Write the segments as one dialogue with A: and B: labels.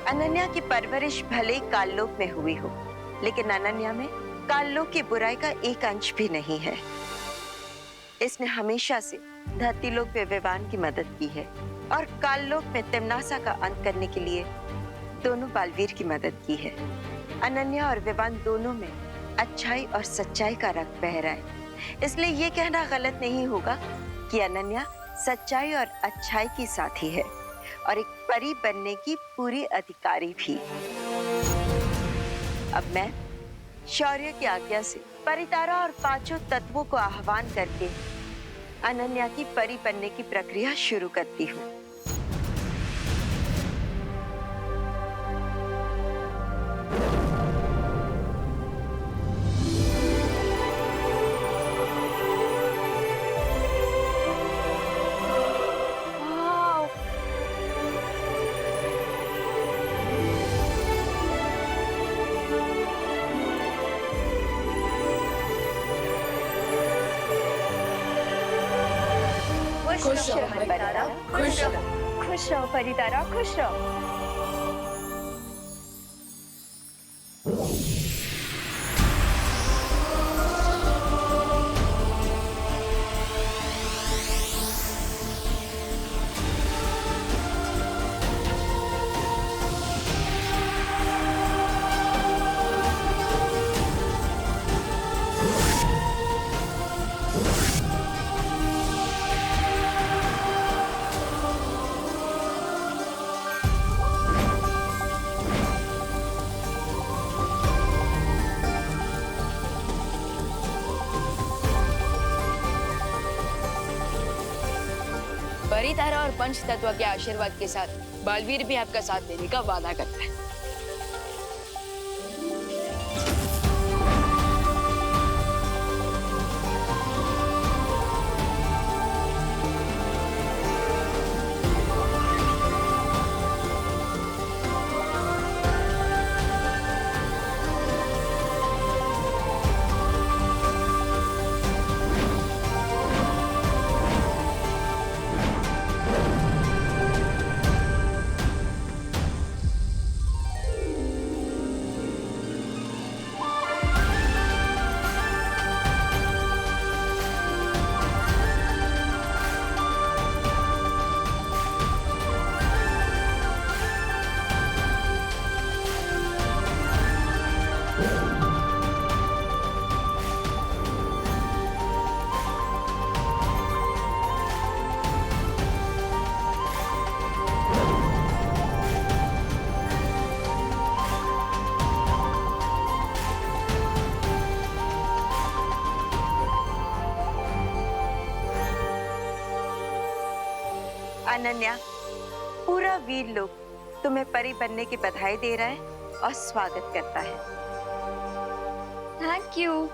A: अनन्या की परवरिश भले ही काललोक में हुई हो, लेकिन अनन्या में काललोक की बुराई का एक अंश भी नहीं है। इसने हमेशा से धरतीलोक में विवान की मदद की है और काललोक में तिम्नासा का अंत करने के लिए दोनों बालवीर की मदद की है। अनन्या और विवान दोनों में अच्छाई और सच्चाई का रक्त बह रहा है, इसलिए ये कहना गलत नहीं होगा कि अनन्या सच्चाई और अच्छाई की साथी है और एक परी बनने की पूरी अधिकारी भी। अब मैं शौर्य की आज्ञा से परितारा और पांचों तत्वों को आह्वान करके अनन्या की परी बनने की प्रक्रिया शुरू करती हूँ।
B: खुश रहो परितारा, खुश रहो।
C: खुश रहो परितारा, खुश रहो।
B: परितारा और पंच तत्व के आशीर्वाद के साथ बालवीर भी आपका साथ देने का वादा करता है।
A: अनन्या, पूरा वीर लोग तुम्हें परी बनने की बधाई दे रहा है और स्वागत करता है।
C: Thank you.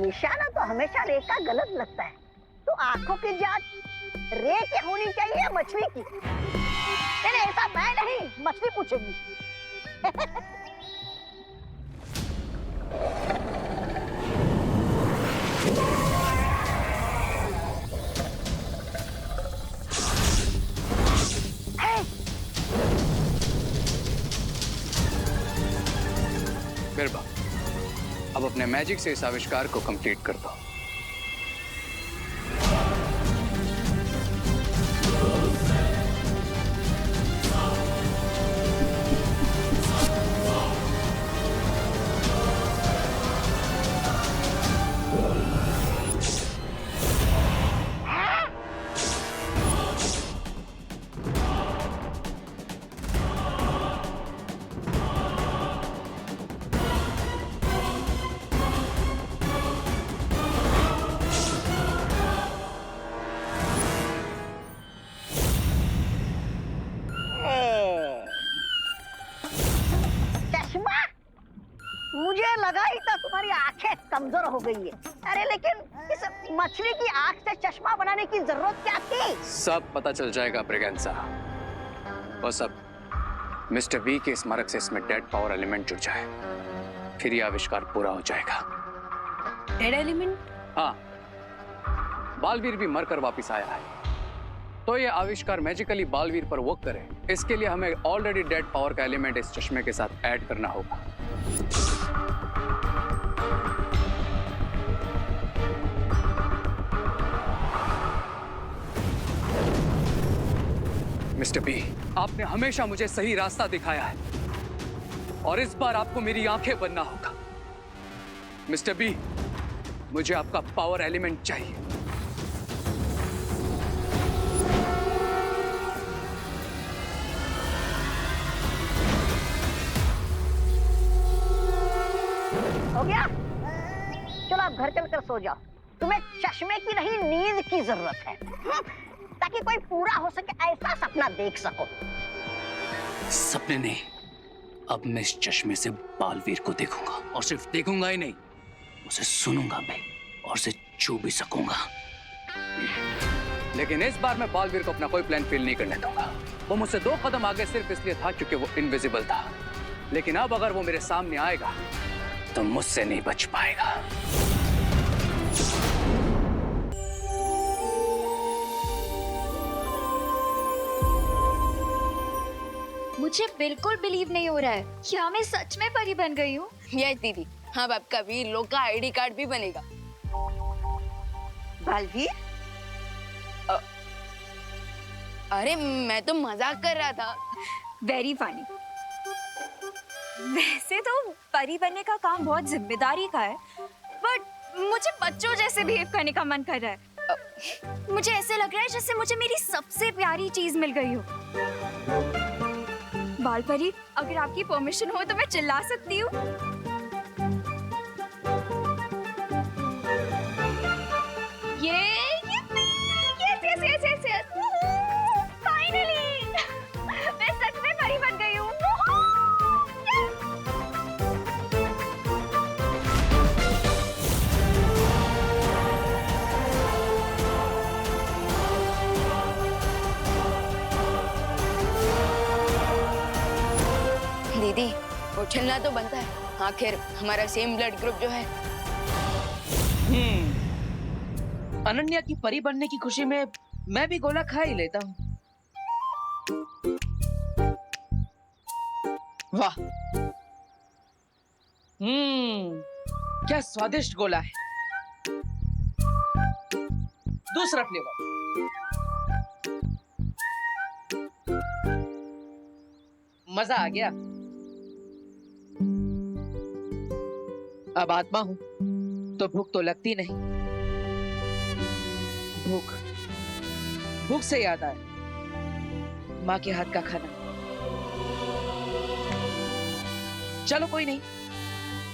D: निशाना तो हमेशा रे का गलत लगता है, तो आंखों की जांच रे की होनी चाहिए या मछली की? नहीं ऐसा मैं नहीं, मछली पूछेगी।
E: बिरबा, अब अपने मैजिक से इस आविष्कार को कंप्लीट कर दो।
D: आंखें कमजोर हो गई है। अरे लेकिन इस मछली की आंख से चश्मा बनाने की जरूरत क्या थी?
E: सब पता चल जाएगा ब्रिगेंसा। बस अब मिस्टर वी के स्मारक से इसमें डेड पावर एलिमेंट जुड़ जाए, फिर यह आविष्कार पूरा हो जाएगा।
B: Dead element?
E: हाँ, बालवीर भी मरकर वापिस आया है, तो ये आविष्कार मैजिकली बालवीर पर वर्क करे, इसके लिए हमें ऑलरेडी डेड पावर का एलिमेंट इस चश्मे के साथ ऐड करना होगा। मिस्टर बी, आपने हमेशा मुझे सही रास्ता दिखाया है और इस बार आपको मेरी आंखें बनना होगा। मिस्टर बी, मुझे आपका पावर एलिमेंट चाहिए।
D: हो गया? चलो आप घर चलकर सो जाओ। तुम्हें चश्मे की नहीं, नींद की जरूरत है, ताकि कोई पूरा हो सके ऐसा सपना देख सको।
E: सपने नहीं, अब मैं इस चश्मे से बालवीर को देखूंगा, और सिर्फ देखूंगा ही नहीं, उसे सुनूंगा भी और उसे छू भी सकूंगा। लेकिन इस बार मैं बालवीर को अपना कोई प्लान फेल नहीं करने दूंगा। वो मुझसे 2 कदम आगे सिर्फ इसलिए था क्योंकि वो इनविजिबल था, लेकिन अब अगर वो मेरे सामने आएगा तो मुझसे नहीं बच पाएगा।
C: मुझे बिल्कुल बिलीव नहीं हो रहा है, क्या मैं सच में परी बन गई हूँ?
B: यस दीदी, हाँ आपका वीर लोग का आईडी कार्ड भी बनेगा।
A: बालवीर,
B: अरे मैं तो मजाक कर रहा था।
C: Very funny. वैसे तो परी बनने का काम बहुत जिम्मेदारी का है, बट मुझे बच्चों जैसे बिहेव करने का मन कर रहा है। मुझे ऐसे लग रहा है जैसे मुझे मेरी सबसे प्यारी चीज मिल गई हो। बाल परी, अगर आपकी परमिशन हो तो मैं चिल्ला सकती हूँ? ये फाइनली मैं सच में परी बन गई हूँ।
B: दीदी, उछलना तो बनता है, आखिर हमारा सेम ब्लड ग्रुप जो है।
F: अनन्या की परी बनने की खुशी में मैं भी गोला खा ही लेता हूँ। वाह, क्या स्वादिष्ट गोला है। दूसरा फ्लेवर। मजा आ गया। अब आत्मा हूं तो भूख तो लगती नहीं। भूख से याद आया माँ के हाथ का खाना। चलो कोई नहीं,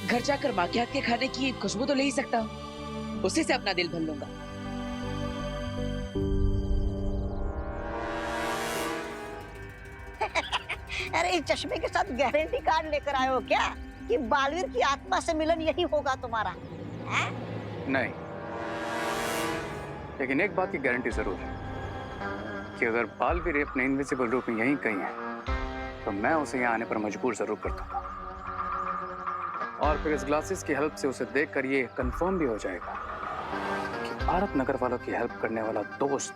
F: घर जाकर माँ के हाथ के खाने की खुशबू तो ले ही सकता हूँ, उसी से अपना दिल भर लूंगा।
D: अरे इस चश्मे के साथ गारंटी कार्ड लेकर आए हो क्या कि बालवीर की आत्मा से मिलन यही होगा तुम्हारा? है?
E: नहीं, लेकिन एक बात की गारंटी जरूर है कि अगर बालवीर अपने इनविजिबल रूप में यहीं कहीं है तो मैं उसे यहाँ आने पर मजबूर जरूर कर दूंगा। और फिर इस ग्लासेस की हेल्प से उसे देखकर ये कंफर्म भी हो जाएगा कि भारत नगर वालों की हेल्प करने वाला दोस्त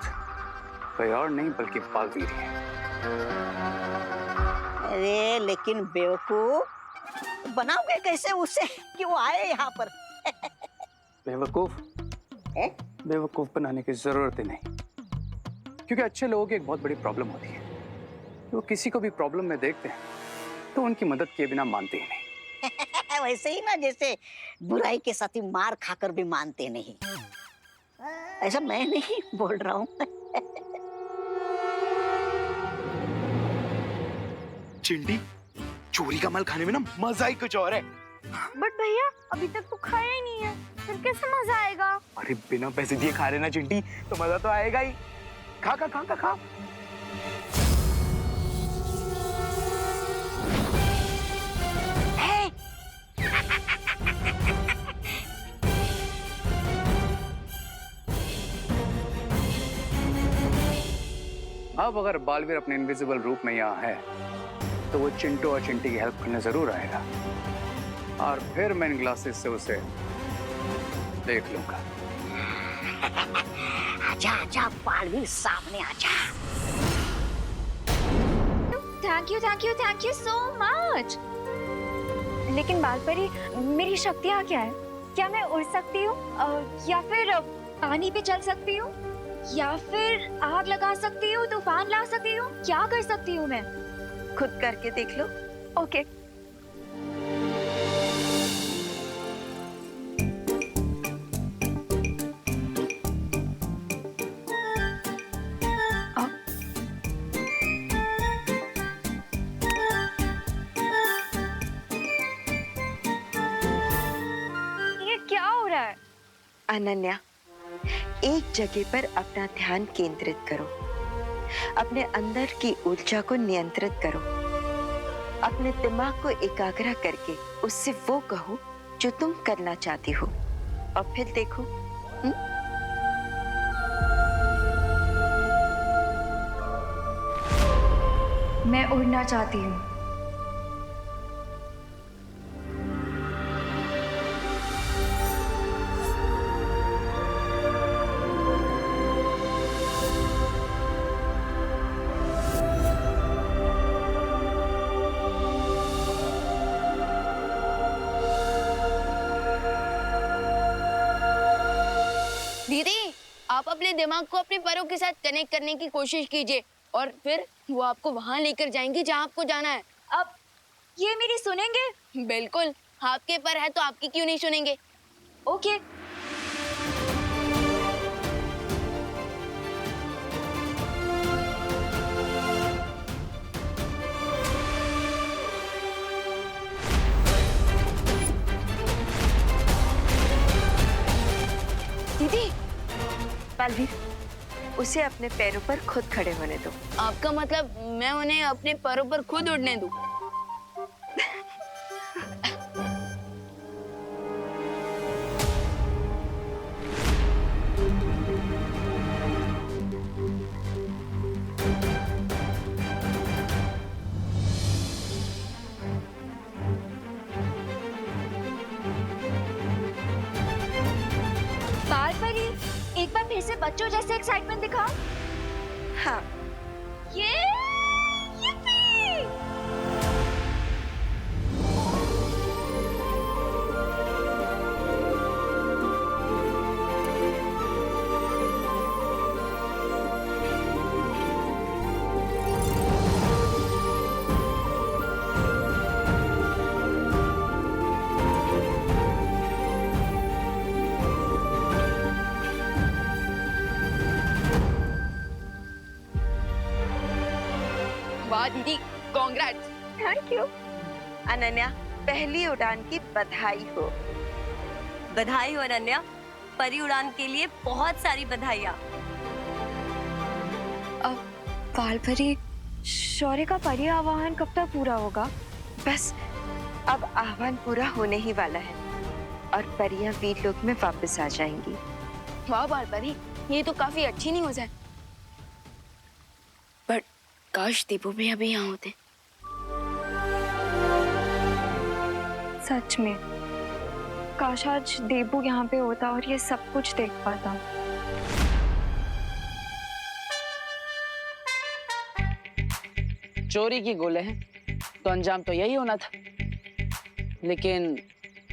E: कोई और नहीं बल्कि बालवीर ही है।
D: अरे लेकिन बेवकूफ, बनाओगे कैसे उसे कि वो आए यहाँ पर?
E: बेवकूफ बनाने की जरूरत ही नहीं, क्योंकि अच्छे लोगों की एक बहुत बड़ी प्रॉब्लम होती है, वो किसी को भी प्रॉब्लम में देखते हैं तो उनकी मदद किए बिना मानते ही नहीं।
D: वैसे ही ना जैसे बुराई के साथी मार खाकर भी मानते नहीं। ऐसा मैं नहीं बोल रहा हूँ।
G: चिंटी, चोरी का माल खाने में ना मजा ही कुछ और है।
C: बट भैया अभी तक तो खाया ही नहीं है, फिर कैसे मजा आएगा?
G: अरे बिना पैसे दिए खा रहे ना चिंटी, तो मजा तो आएगा ही। खा खा खा खा खा।
E: अब अगर बालवीर अपने इनविजिबल रूप में यहाँ है तो वो चिंटू और चिंटी की हेल्प करने जरूर आएगा और फिर मैं इन ग्लासेस से उसे देख लूंगा।
D: आजा आजा बालवीर, सामने आजा।
C: Thank you so much. लेकिन बालपरी, मेरी शक्तियाँ क्या है? क्या मैं उड़ सकती हूँ, या फिर पानी पे चल सकती हूँ, या फिर आग लगा सकती हूँ, तूफान ला सकती हूँ? क्या कर सकती हूँ मैं?
A: खुद करके देख लो।
C: ओके। ये क्या हो रहा है?
A: अनन्या, एक जगह पर अपना ध्यान केंद्रित करो, अपने अंदर की ऊर्जा को नियंत्रित करो, अपने दिमाग को एकाग्र करके उससे वो कहो जो तुम करना चाहती हो और फिर देखो।
C: मैं उड़ना चाहती हूँ।
B: दीदी, आप अपने दिमाग को अपने पैरों के साथ कनेक्ट करने की कोशिश कीजिए और फिर वो आपको वहां लेकर जाएंगे जहां आपको जाना है।
C: अब ये मेरी सुनेंगे?
B: बिल्कुल, आपके पर है तो आपकी क्यों नहीं सुनेंगे।
C: ओके।
A: दीदी, बालवीर, उसे अपने पैरों पर खुद खड़े होने दो।
B: आपका मतलब मैं उन्हें अपने पैरों पर खुद उड़ने दूं?
C: बालपरी, एक बार फिर से बच्चों जैसे एक्साइटमेंट दिखाओ।
A: हाँ,
C: ये yippee!
B: वाह दीदी, कांग्रेट्स।
A: Thank you. अनन्या, पहली उड़ान की बधाई हो।
H: बधाई हो अनन्या, परी उड़ान के लिए बहुत सारी बधाइयाँ।
C: बालपरी, शौर्य का परी आवाहन कब तक पूरा होगा?
A: बस अब आह्वान पूरा होने ही वाला है और परियां वीर लोक में वापस आ जाएंगी।
B: वाह बालपरी, ये तो काफी अच्छी न्यूज़ है। पर काश दीपू भी अभी यहाँ होते।
C: सच में, काश आज देबू यहाँ पे होता और ये सब कुछ देख पाता।
F: चोरी की गोले हैं तो अंजाम तो यही होना था, लेकिन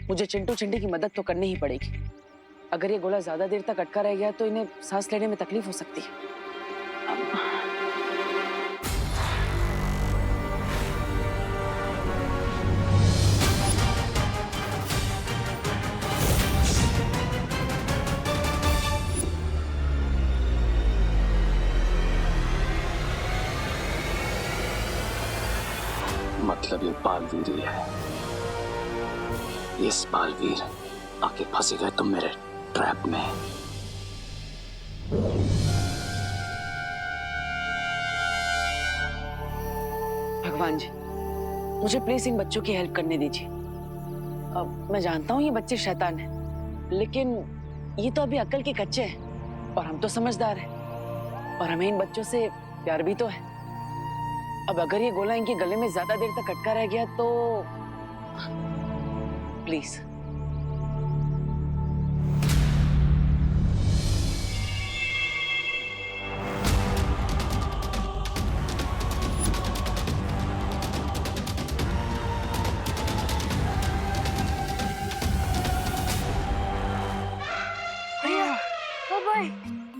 F: मुझे चिंटू चिंटी की मदद तो करनी ही पड़ेगी। अगर ये गोला ज्यादा देर तक अटका रह गया तो इन्हें सांस लेने में तकलीफ हो सकती है।
I: मतलब ये बालवीर ही है। इस बालवीर आके फंसे गए तुम मेरे ट्रैप में।
F: भगवान जी, मुझे प्लीज इन बच्चों की हेल्प करने दीजिए। अब मैं जानता हूँ ये बच्चे शैतान हैं, लेकिन ये तो अभी अक्ल के कच्चे हैं और हम तो समझदार हैं, और हमें इन बच्चों से प्यार भी तो है। अब अगर ये गोला इनके गले में ज्यादा देर तक अटका रह गया तो प्लीज।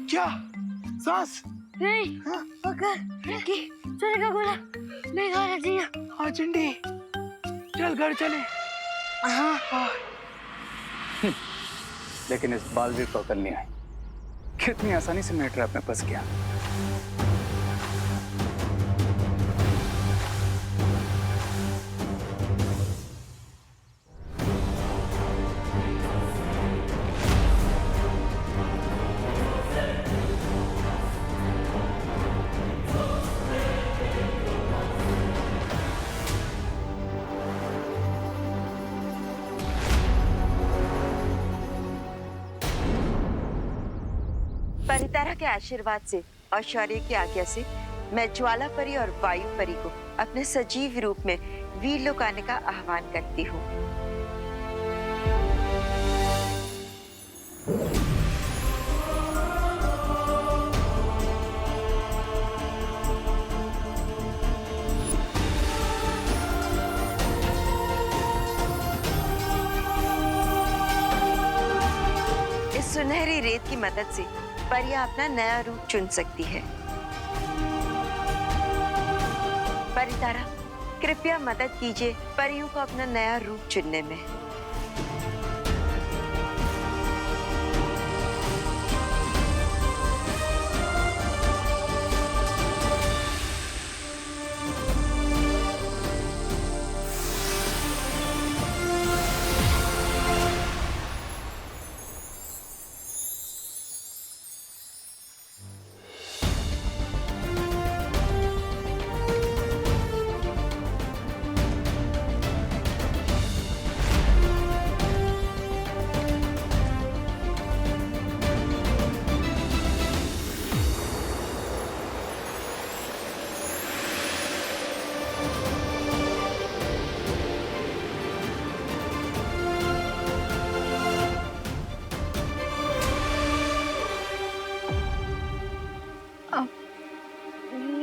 G: क्या सांस?
B: नहीं पकड़ कि चलेगा गोला नहीं खाना चाहिए।
G: हाँ चिंटी, चल घर चले।
B: हाँ
E: लेकिन इस बालवीर को अकल नहीं आई, कितनी आसानी से मैं ट्रैप में फंस गया।
A: परितारा के आशीर्वाद से और शौर्य की आज्ञा से मैं ज्वाला परी और वायु परी को अपने सजीव रूप में वीर लोक आने का आह्वान करती हूँ। इस सुनहरी रेत की मदद से परियां अपना नया रूप चुन सकती है। परितारा, कृपया मदद कीजिए परियों को अपना नया रूप चुनने में।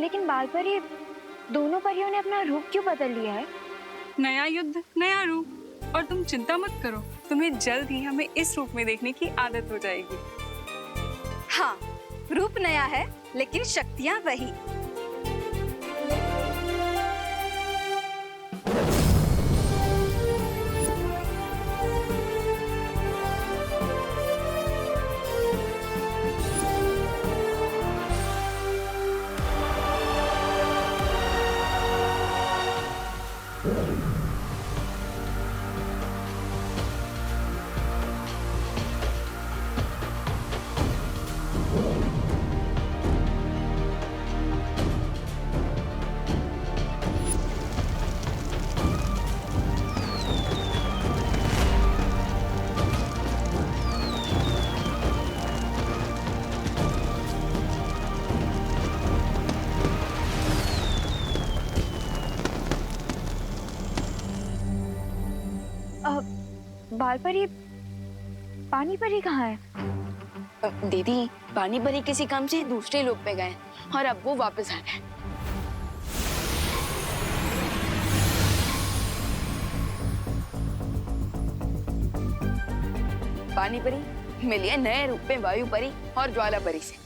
C: लेकिन बाल परी, दोनों परियों ने अपना रूप क्यों बदल लिया है?
J: नया युद्ध नया रूप, और तुम चिंता मत करो, तुम्हें जल्द ही हमें इस रूप में देखने की आदत हो जाएगी।
K: हाँ, रूप नया है लेकिन शक्तियां वही।
C: बाल परी, पानी परी कहाँ है?
B: दीदी, पानी परी किसी काम से दूसरे लोक पे गए और अब वो वापस आ रहे हैं। पानी परी मिलिए नए रूप में वायु परी और ज्वाला परी से।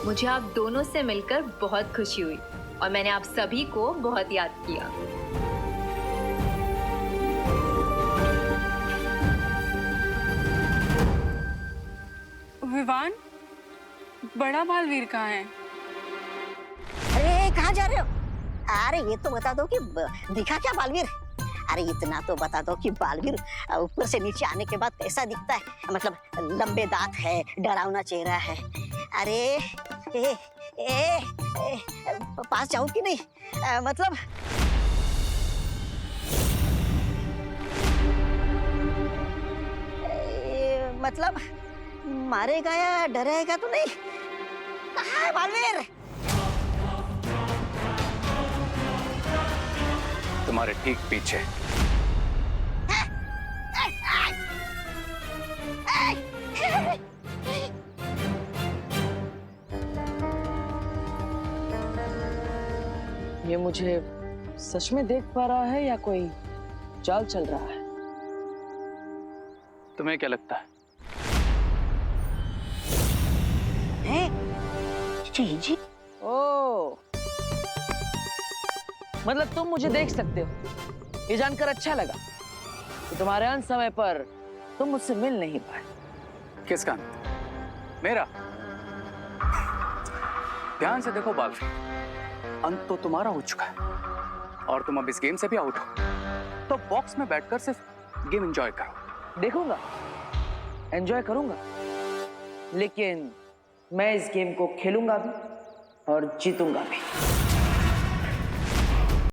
K: मुझे आप दोनों से मिलकर बहुत खुशी हुई और मैंने आप सभी को बहुत याद किया।
J: विवान, बड़ा बालवीर कहाँ है?
D: अरे कहाँ जा रहे हो? अरे ये तो बता दो कि दिखा क्या बालवीर? अरे इतना तो बता दो कि बालवीर ऊपर से नीचे आने के बाद कैसा दिखता है? मतलब लंबे दांत है, डरावना चेहरा है। अरे पास जाऊं कि नहीं? मतलब मतलब मारेगा या डरेगा तो नहीं? कहाँ है बालवीर?
E: तुम्हारे ठीक पीछे।
F: ये मुझे सच में देख पा रहा है या कोई चाल चल रहा है?
E: तुम्हें क्या लगता है?
D: जी जी।
F: ओ, मतलब तुम मुझे देख सकते हो। ये जानकर अच्छा लगा कि तुम्हारे अंत समय पर तुम मुझसे मिल नहीं पाए।
E: किसका अंत? मेरा? ध्यान से देखो बालवीर, अंत तो तुम्हारा हो चुका है और तुम अब इस गेम से भी आउट हो। तो बॉक्स में बैठकर सिर्फ गेम एंजॉय करो।
F: देखूंगा, एंजॉय करूंगा, लेकिन मैं इस गेम को खेलूंगा भी और जीतूंगा भी।